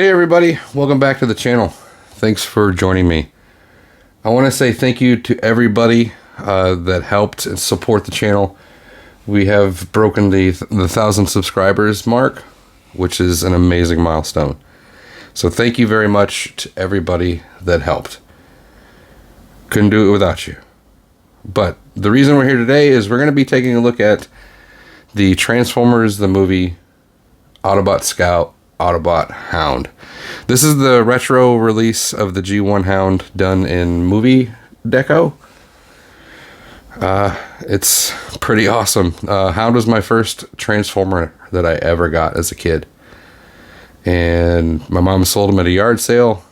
Hey everybody, welcome back to the channel. Thanks for joining me. I want to say thank you to everybody that helped and support the channel. We have broken the 1,000 subscribers mark, which is an amazing milestone. So thank you very much to everybody that helped. Couldn't do it without you. But the reason we're here today is we're going to be taking a look at the Transformers the movie Autobot Scout, Autobot Hound. This is the retro release of the G1 Hound done in movie deco. It's pretty awesome. Hound was my first Transformer that I ever got as a kid. And my mom sold him at a yard sale,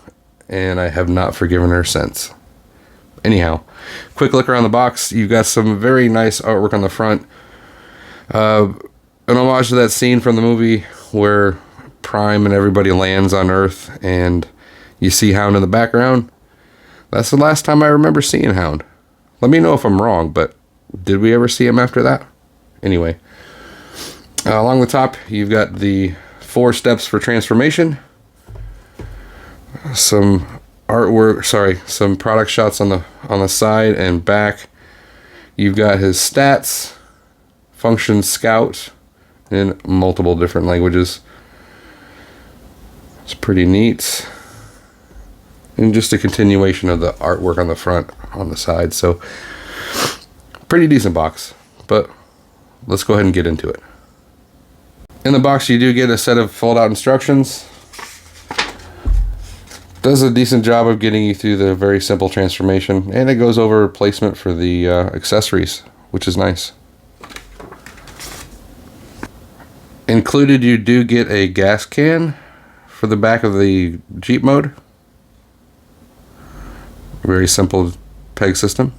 and I have not forgiven her since. Anyhow, quick look around the box. You've got some very nice artwork on the front. An homage to that scene from the movie where Prime and everybody lands on Earth and you see Hound in the background. That's the last time I remember seeing Hound. Let me know if I'm wrong, but did we ever see him after that? Anyway, along the top you've got the 4 steps for transformation, some artwork, some product shots on the side and back. You've got his stats, function Scout in multiple different languages. It's pretty neat. And just a continuation of the artwork on the front, on the side. So, pretty decent box. But let's go ahead and get into it. In the box, you do get a set of fold-out instructions. Does a decent job of getting you through the very simple transformation. And it goes over placement for the accessories, which is nice. Included, you do get a gas can for the back of the Jeep mode. Very simple peg system.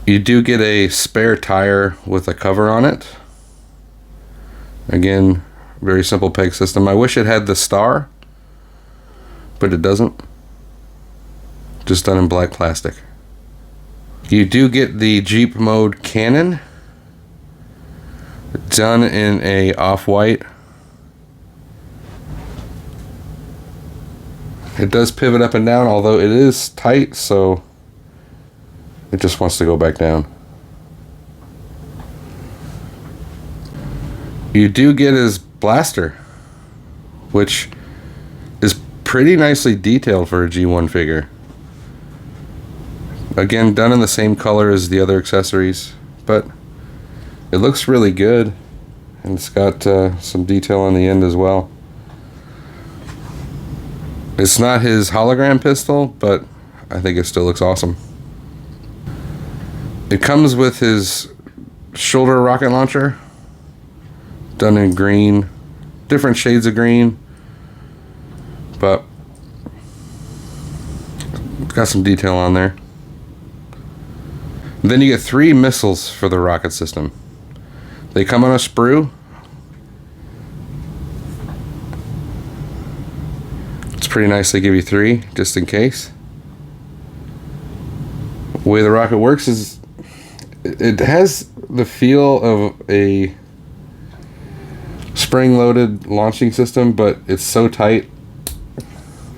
You do get a spare tire with a cover on it. Again, very simple peg system. I wish it had the star, but it doesn't. Just done in black plastic. You do get the Jeep mode cannon, done in a off-white. It does pivot up and down, although it is tight, so it just wants to go back down. You do get his blaster, which is pretty nicely detailed for a G1 figure. Again, done in the same color as the other accessories, but it looks really good, and it's got some detail on the end as well. It's not his hologram pistol, but I think it still looks awesome. It comes with his shoulder rocket launcher, done in green, different shades of green, but it's got some detail on there. Then you get 3 missiles for the rocket system. They come on a sprue. It's pretty nice they give you 3 just in case. The way the rocket works is it has the feel of a spring-loaded launching system, but it's so tight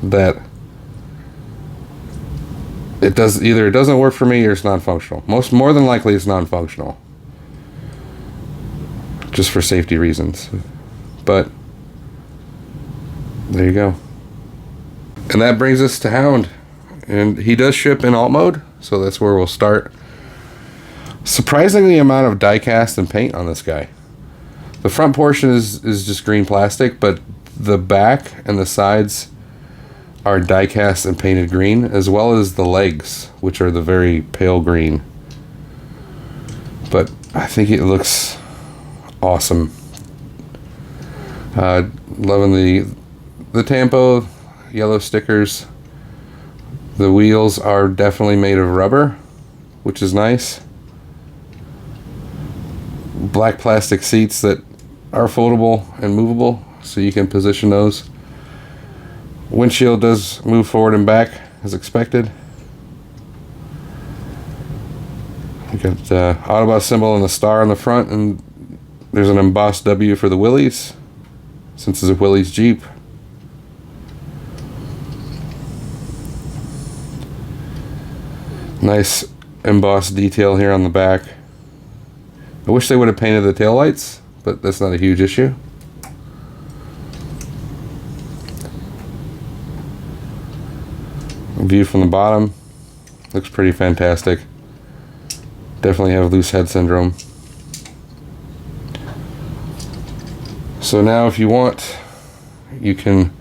that it doesn't work for me or it's non-functional. More than likely it's non-functional, just for safety reasons. But there you go. And that brings us to Hound. And he does ship in alt mode, so that's where we'll start. Surprisingly amount of die cast and paint on this guy. The front portion is just green plastic, but the back and the sides are die cast and painted green, as well as the legs, which are the very pale green. But I think it looks awesome. Loving the Tampo yellow stickers. The wheels are definitely made of rubber, which is nice. Black plastic seats that are foldable and movable, so you can position those. Windshield does move forward and back as expected. You got the Autobot symbol and the star on the front, and there's an embossed W for the Willies. since it's a Willys Jeep. Nice embossed detail here on the back. I wish they would have painted the taillights, but that's not a huge issue. View from the bottom looks pretty fantastic. Definitely have loose head syndrome. So now if you want, you can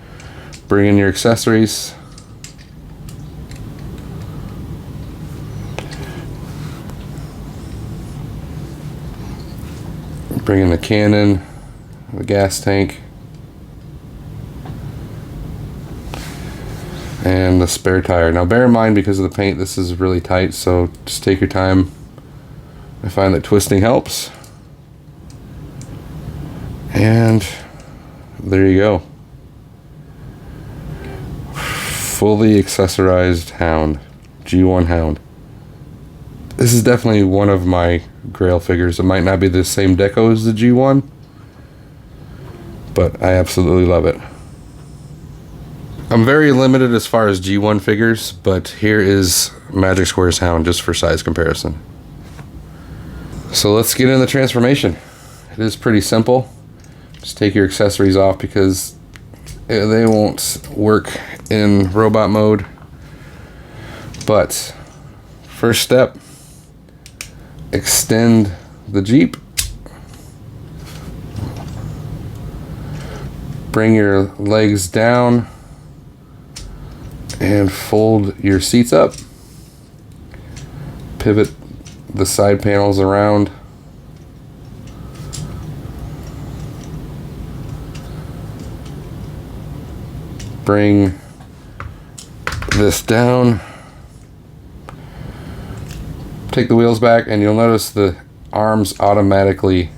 bring in your accessories. Bring in the cannon, the gas tank, and the spare tire. Now bear in mind, because of the paint, this is really tight, so just take your time. I find that twisting helps. And there you go. Fully accessorized Hound, G1 Hound. This is definitely one of my Grail figures. It might not be the same deco as the G1, but I absolutely love it. I'm very limited as far as G1 figures, but here is Magic Square's Hound just for size comparison. So let's get into the transformation. It is pretty simple. Just take your accessories off because they won't work in robot mode. But first step, extend the Jeep. Bring your legs down and fold your seats up. Pivot the side panels around. Bring this down. Take the wheels back and you'll notice the arms automatically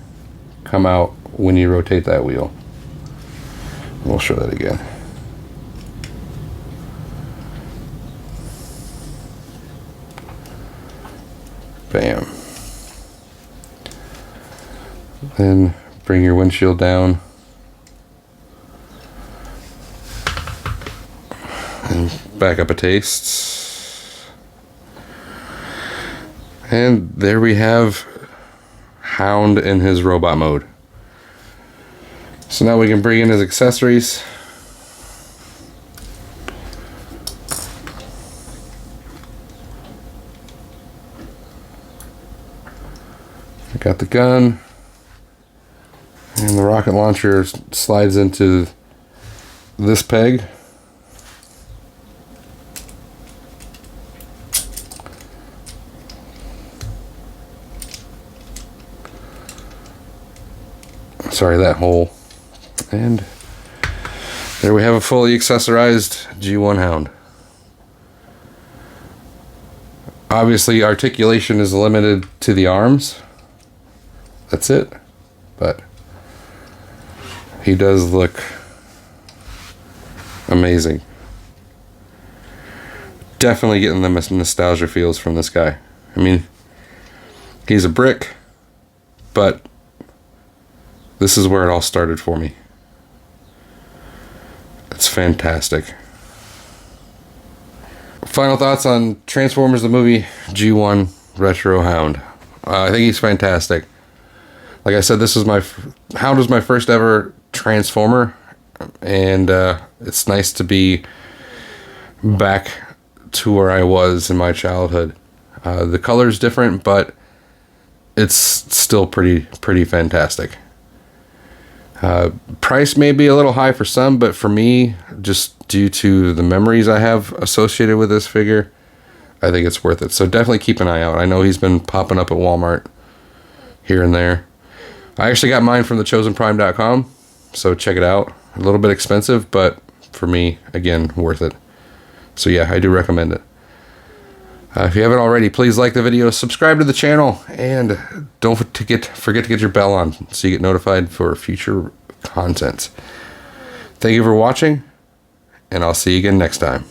come out when you rotate that wheel. We'll show that again. Bam. Then bring your windshield down. And back up a taste. And there we have Hound in his robot mode. So now we can bring in his accessories. I got the gun, and the rocket launcher slides into this peg. Sorry, that hole. And there we have a fully accessorized G1 Hound. Obviously, articulation is limited to the arms. That's it. But he does look amazing. Definitely getting the nostalgia feels from this guy. I mean, he's a brick, but this is where it all started for me. It's fantastic. Final thoughts on Transformers the movie, G1 Retro Hound. I think he's fantastic. Like I said, Hound was my first ever Transformer, and it's nice to be back to where I was in my childhood. The color's different, but it's still pretty fantastic. Price may be a little high for some, but for me, just due to the memories I have associated with this figure, I think it's worth it. So definitely keep an eye out. I know he's been popping up at Walmart here and there. I actually got mine from thechosenprime.com, so check it out. A little bit expensive, but for me, again, worth it. So yeah, I do recommend it. If you haven't already, please like the video, subscribe to the channel, and don't forget to get your bell on so you get notified for future content. Thank you for watching, and I'll see you again next time.